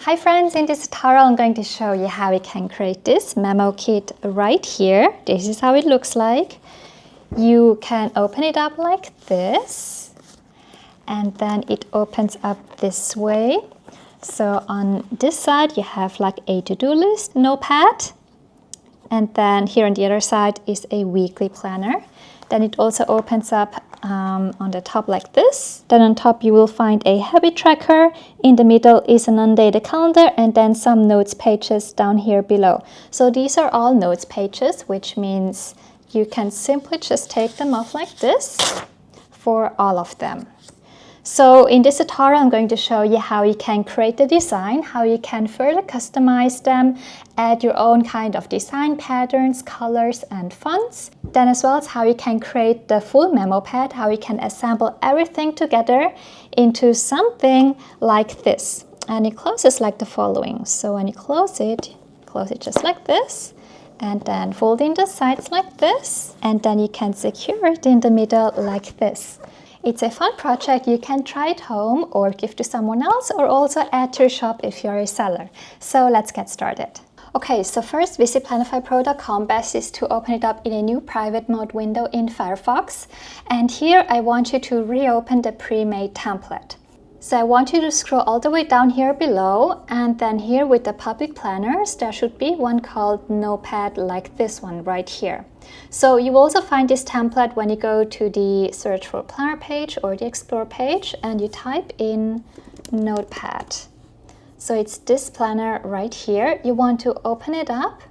Hi friends, in this tutorial I'm going to show you how we can create this memo kit right here. This is how it looks like. You can open it up like this and then it opens up this way. So on this side you have like a to-do list notepad, and then here on the other side is a weekly planner. Then it also opens up on the top like this. Then on top you will find a habit tracker. In the middle is an undated calendar and then some notes pages down here below. So these are all notes pages, which means you can simply just take them off like this for all of them. So in this tutorial I'm going to show you how you can create the design, how you can further customize them, add your own kind of design patterns, colors and fonts. Then as well as how you can create the full memo pad, how you can assemble everything together into something like this. And it closes like the following. So when you close it just like this. And then fold in the sides like this. And then you can secure it in the middle like this. It's a fun project. You can try it home or give to someone else or also add to your shop if you're a seller. So let's get started. Okay, so first visit planifypro.com. Best is to open it up in a new private mode window in Firefox. And here I want you to reopen the pre-made template. So I want you to scroll all the way down here below, and then here with the public planners there should be one called notepad like this one right here. So you will also find this template when you go to the search for planner page or the explore page and you type in notepad. So it's this planner right here. You want to open it up,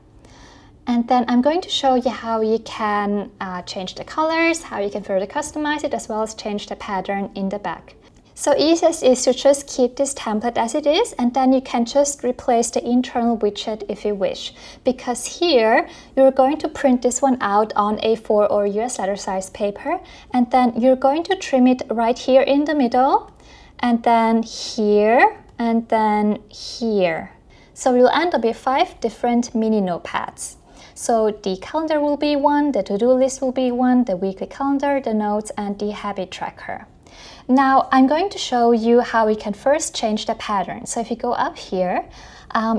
and then I'm going to show you how you can change the colors, how you can further customize it, as well as change the pattern in the back. So easiest is to just keep this template as it is, and then you can just replace the internal widget if you wish. Because here you're going to print this one out on A4 or US letter size paper, and then you're going to trim it right here in the middle, and then here, and then here. So you'll end up with 5 different mini notepads. So the calendar will be one, the to-do list will be one, the weekly calendar, the notes, and the habit tracker. Now I'm going to show you how we can first change the pattern. So if you go up here,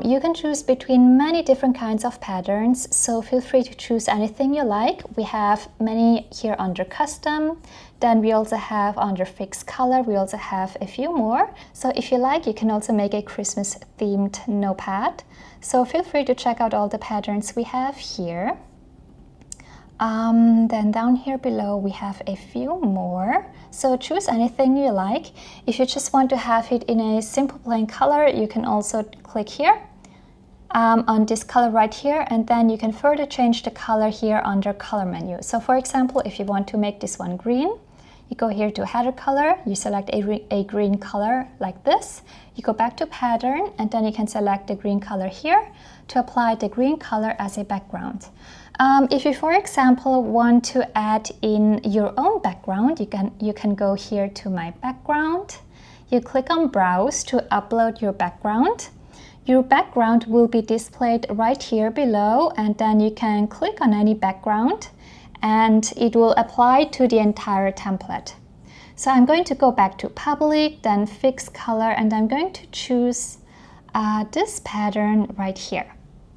you can choose between many different kinds of patterns, so feel free to choose anything you like. We have many here under custom, then we also have under fixed color, we also have a few more. So if you like, you can also make a Christmas themed notepad. So feel free to check out all the patterns we have here. Then down here below we have a few more, so choose anything you like. If you just want to have it in a simple plain color, you can also click here on this color right here, and then you can further change the color here under color menu. So for example, if you want to make this one green, you go here to header color, you select a green color like this, you go back to pattern, and then you can select the green color here to apply the green color as a background. If you, for example, want to add in your own background, you can go here to my background. You click on browse to upload your background. Your background will be displayed right here below, and then you can click on any background and it will apply to the entire template. So I'm going to go back to public, then fixed color, and I'm going to choose this pattern right here.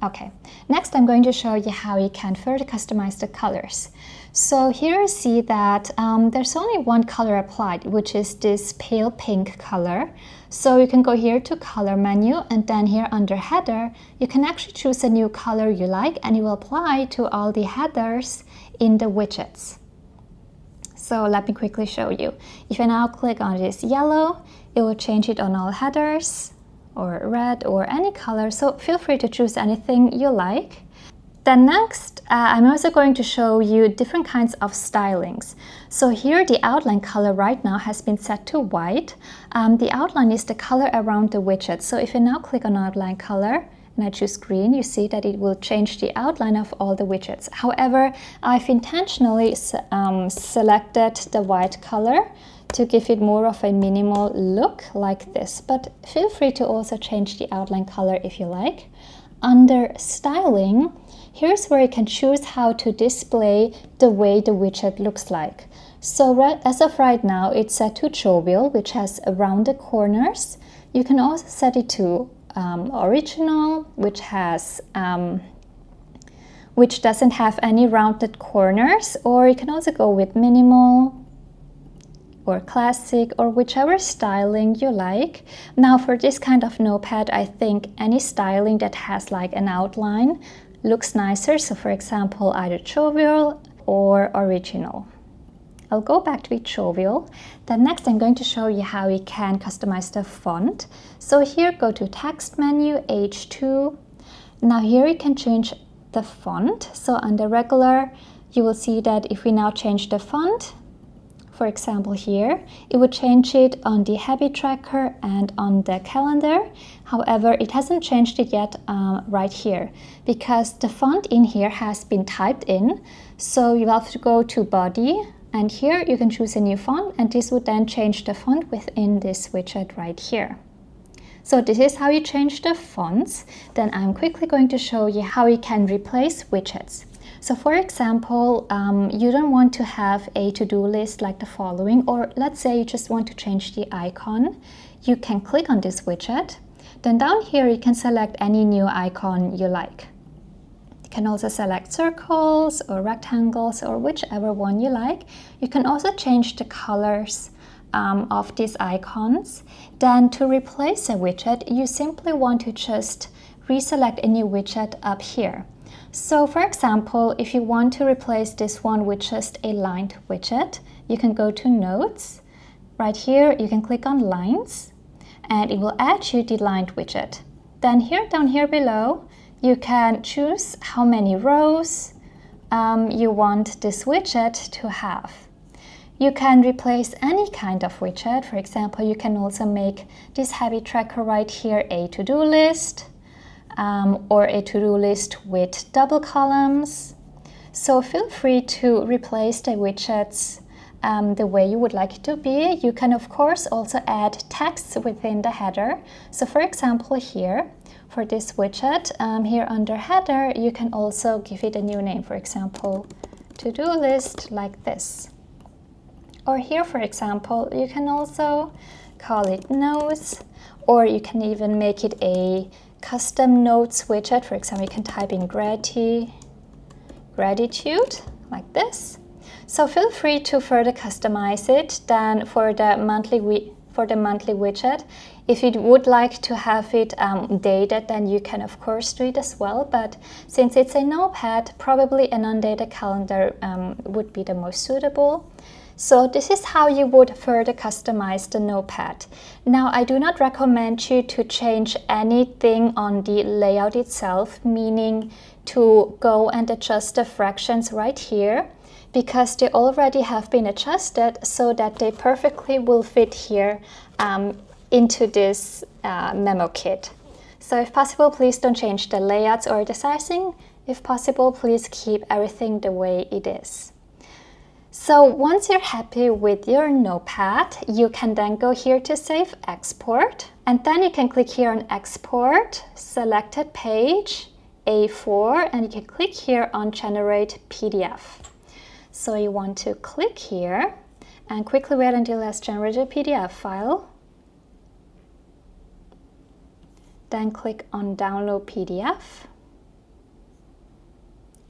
Okay, next I'm going to show you how you can further customize the colors. So here you see that there's only one color applied, which is this pale pink color. So you can go here to color menu, and then here under header, you can actually choose a new color you like, and it will apply to all the headers in the widgets. So let me quickly show you. If I now click on this yellow, it will change it on all headers, or red, or any color, so feel free to choose anything you like. Then next, I'm also going to show you different kinds of stylings. So here the outline color right now has been set to white. The outline is the color around the widget. So if you now click on outline color and I choose green, you see that it will change the outline of all the widgets. However, I've intentionally selected the white color to give it more of a minimal look like this, but feel free to also change the outline color if you like. Under styling, here's where you can choose how to display the way the widget looks like. So as of right now, it's set to jovial, which has rounded corners. You can also set it to original, which doesn't have any rounded corners, or you can also go with minimal or classic or whichever styling you like. Now for this kind of notepad, I think any styling that has like an outline looks nicer. So for example, either jovial or original. I'll go back to jovial. Then next I'm going to show you how you can customize the font. So here, go to text menu, H2. Now here you can change the font. So under regular, you will see that if we now change the font, for example here, it would change it on the habit tracker and on the calendar. However, it hasn't changed it yet right here because the font in here has been typed in. So you have to go to body, and here you can choose a new font, and this would then change the font within this widget right here. So this is how you change the fonts. Then I'm quickly going to show you how you can replace widgets. So for example, you don't want to have a to-do list like the following, or let's say you just want to change the icon. You can click on this widget. Then down here you can select any new icon you like. You can also select circles or rectangles or whichever one you like. You can also change the colors of these icons. Then to replace a widget, you simply want to just reselect a new widget up here. So for example, if you want to replace this one with just a lined widget, you can go to Notes. Right here, you can click on Lines, and it will add you the lined widget. Then here, down here below, you can choose how many rows you want this widget to have. You can replace any kind of widget. For example, you can also make this habit tracker right here a to-do list, or a to-do list with double columns. So feel free to replace the widgets the way you would like it to be. You can of course also add text within the header. So for example here, for this widget, here under header, you can also give it a new name. For example, to-do list like this. Or here, for example, you can also call it notes, or you can even make it a custom notes widget. For example, you can type in gratitude like this. So feel free to further customize it. Then for the monthly widget, if you would like to have it dated, then you can of course do it as well. But since it's a notepad, probably an undated calendar would be the most suitable. So this is how you would further customize the notepad. Now, I do not recommend you to change anything on the layout itself, meaning to go and adjust the fractions right here, because they already have been adjusted so that they perfectly will fit here into this Memokit. So if possible, please don't change the layouts or the sizing. If possible, please keep everything the way it is. So once you're happy with your notepad, you can then go here to Save Export, and then you can click here on Export, Selected Page, A4, and you can click here on Generate PDF. So you want to click here and quickly wait until it has generated a PDF file. Then click on Download PDF.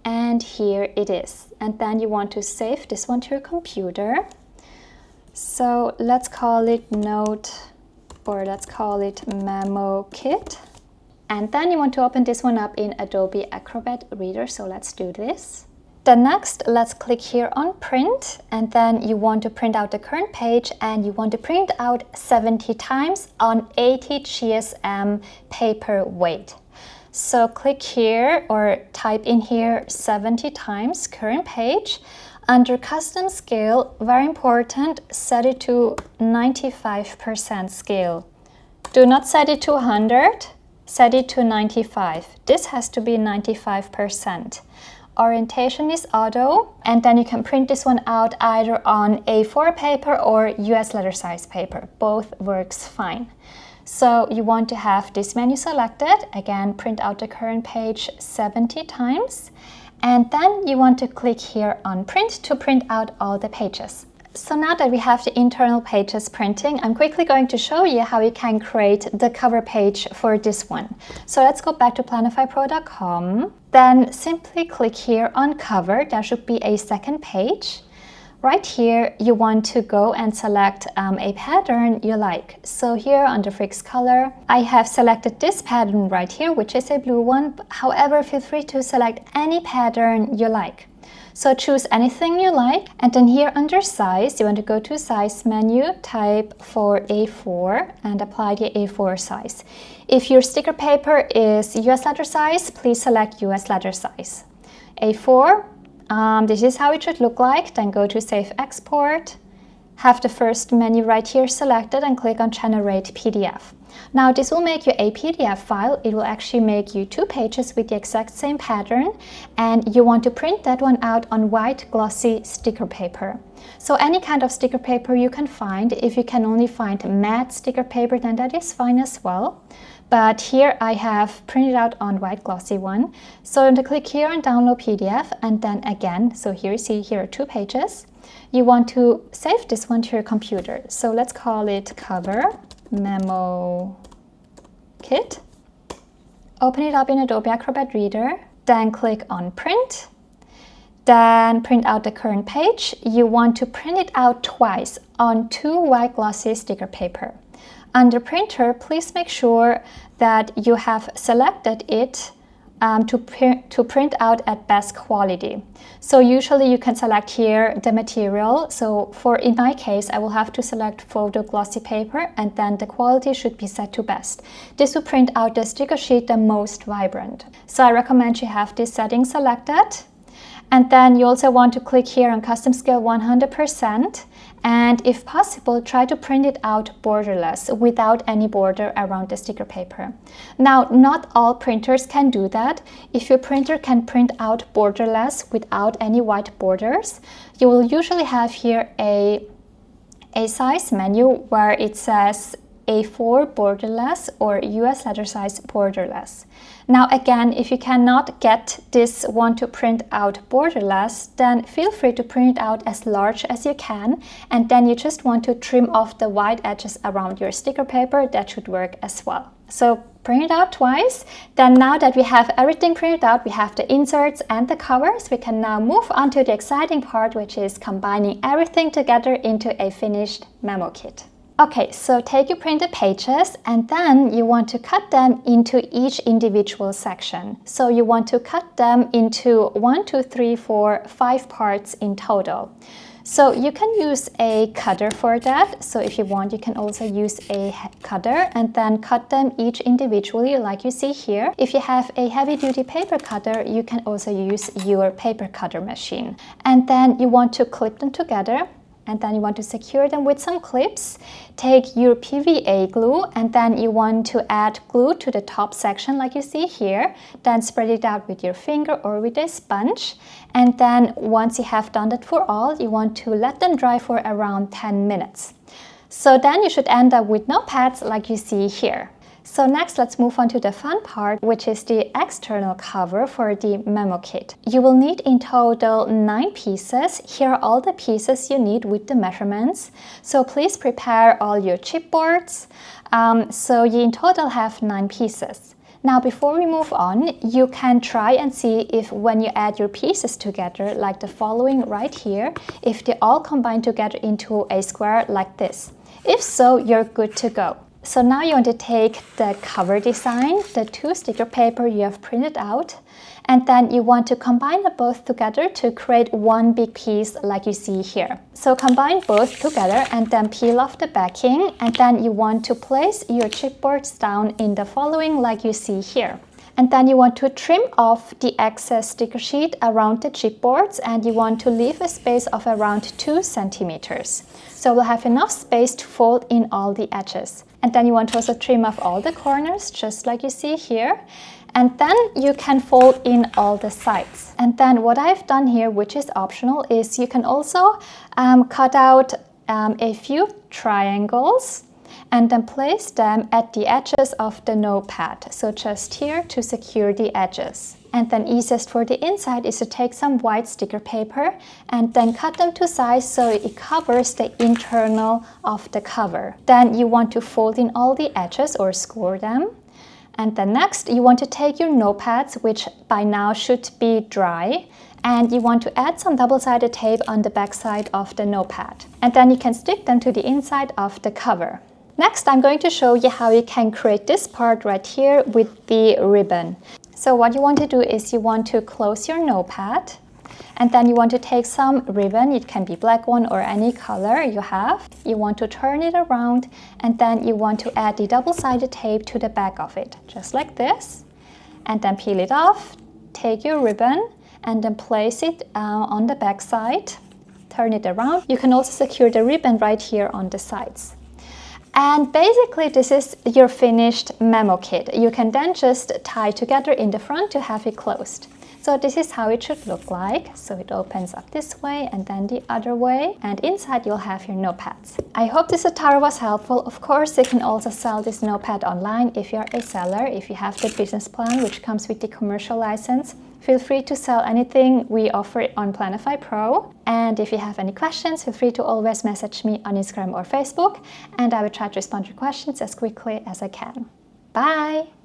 And here it is. And then you want to save this one to your computer. So let's call it let's call it Memokit. And then you want to open this one up in Adobe Acrobat Reader. So let's do this. Then next, let's click here on Print. And then you want to print out the current page, and you want to print out 70 times on 80 GSM paper weight. So click here or type in here 70 times current page. Under custom scale, very important, set it to 95% scale. Do not set it to 100, set it to 95. This has to be 95%. Orientation is auto, and then you can print this one out either on A4 paper or US letter size paper. Both works fine. So you want to have this menu selected, again print out the current page 70 times, and then you want to click here on Print to print out all the pages. So now that we have the internal pages printing, I'm quickly going to show you how you can create the cover page for this one. So let's go back to planifypro.com. Then simply click here on cover. There should be a second page. Right here, you want to go and select a pattern you like. So here under fixed color, I have selected this pattern right here, which is a blue one. However, feel free to select any pattern you like. So choose anything you like, and then here under size, you want to go to size menu, type for A4 and apply the A4 size. If your sticker paper is US letter size, please select US letter size. A4, this is how it should look like. Then go to Save Export, have the first menu right here selected and click on Generate PDF. Now this will make you a PDF file. It will actually make you 2 pages with the exact same pattern, and you want to print that one out on white glossy sticker paper. So any kind of sticker paper you can find. If you can only find matte sticker paper, then that is fine as well. But here I have printed out on white glossy one. So I'm going to click here on download PDF, and then again, so here you see here are 2 pages. You want to save this one to your computer. So let's call it cover Memokit. Open it up in Adobe Acrobat Reader, then click on print, then print out the current page. You want to print it out twice on 2 white glossy sticker paper. Under printer, please make sure that you have selected it to print out at best quality. So usually you can select here the material. So in my case, I will have to select photo glossy paper, and then the quality should be set to best. This will print out the sticker sheet the most vibrant. So I recommend you have this setting selected. And then you also want to click here on custom scale 100%, and if possible, try to print it out borderless without any border around the sticker paper. Now, not all printers can do that. If your printer can print out borderless without any white borders, you will usually have here a size menu where it says A4 borderless or US letter size borderless. Now again, if you cannot get this one to print out borderless, then feel free to print it out as large as you can, and then you just want to trim off the white edges around your sticker paper. That should work as well. So print it out twice. Then now that we have everything printed out, we have the inserts and the covers, we can now move on to the exciting part, which is combining everything together into a finished memo kit. Okay, so take your printed pages and then you want to cut them into each individual section. So you want to cut them into 1, 2, 3, 4, 5 parts in total. So you can use a cutter for that. So if you want, you can also use a cutter and then cut them each individually like you see here. If you have a heavy-duty paper cutter, you can also use your paper cutter machine. And then you want to clip them together. And then you want to secure them with some clips. Take your PVA glue and then you want to add glue to the top section like you see here. Then spread it out with your finger or with a sponge. And then once you have done that for all, you want to let them dry for around 10 minutes. So then you should end up with notepads like you see here. So next, let's move on to the fun part, which is the external cover for the memo kit. You will need in total 9 pieces. Here are all the pieces you need with the measurements. So please prepare all your chipboards. So you in total have 9 pieces. Now, before we move on, you can try and see if when you add your pieces together, like the following right here, if they all combine together into a square like this. If so, you're good to go. So now you want to take the cover design, the 2 sticker paper you have printed out, and then you want to combine them both together to create one big piece like you see here. So combine both together and then peel off the backing, and then you want to place your chipboards down in the following like you see here. And then you want to trim off the excess sticker sheet around the chipboards, and you want to leave a space of around 2 centimeters. So we'll have enough space to fold in all the edges. And then you want to also trim off all the corners, just like you see here. And then you can fold in all the sides. And then what I've done here, which is optional, is you can also cut out a few triangles and then place them at the edges of the notepad, so just here to secure the edges. And then easiest for the inside is to take some white sticker paper and then cut them to size so it covers the internal of the cover. Then you want to fold in all the edges or score them. And then next you want to take your notepads, which by now should be dry, and you want to add some double-sided tape on the back side of the notepad. And then you can stick them to the inside of the cover. Next, I'm going to show you how you can create this part right here with the ribbon. So what you want to do is you want to close your notepad, and then you want to take some ribbon, it can be black one or any color you have. You want to turn it around, and then you want to add the double-sided tape to the back of it, just like this. And then peel it off, take your ribbon, and then place it on the back side. Turn it around. You can also secure the ribbon right here on the sides. And basically this is your finished memo kit. You can then just tie together in the front to have it closed. So this is how it should look like. So it opens up this way and then the other way, and inside you'll have your notepads. I hope this tutorial was helpful. Of course, you can also sell this notepad online if you're a seller, if you have the business plan which comes with the commercial license. Feel free to sell anything we offer on Planify Pro. And if you have any questions, feel free to always message me on Instagram or Facebook, and I will try to respond to your questions as quickly as I can. Bye!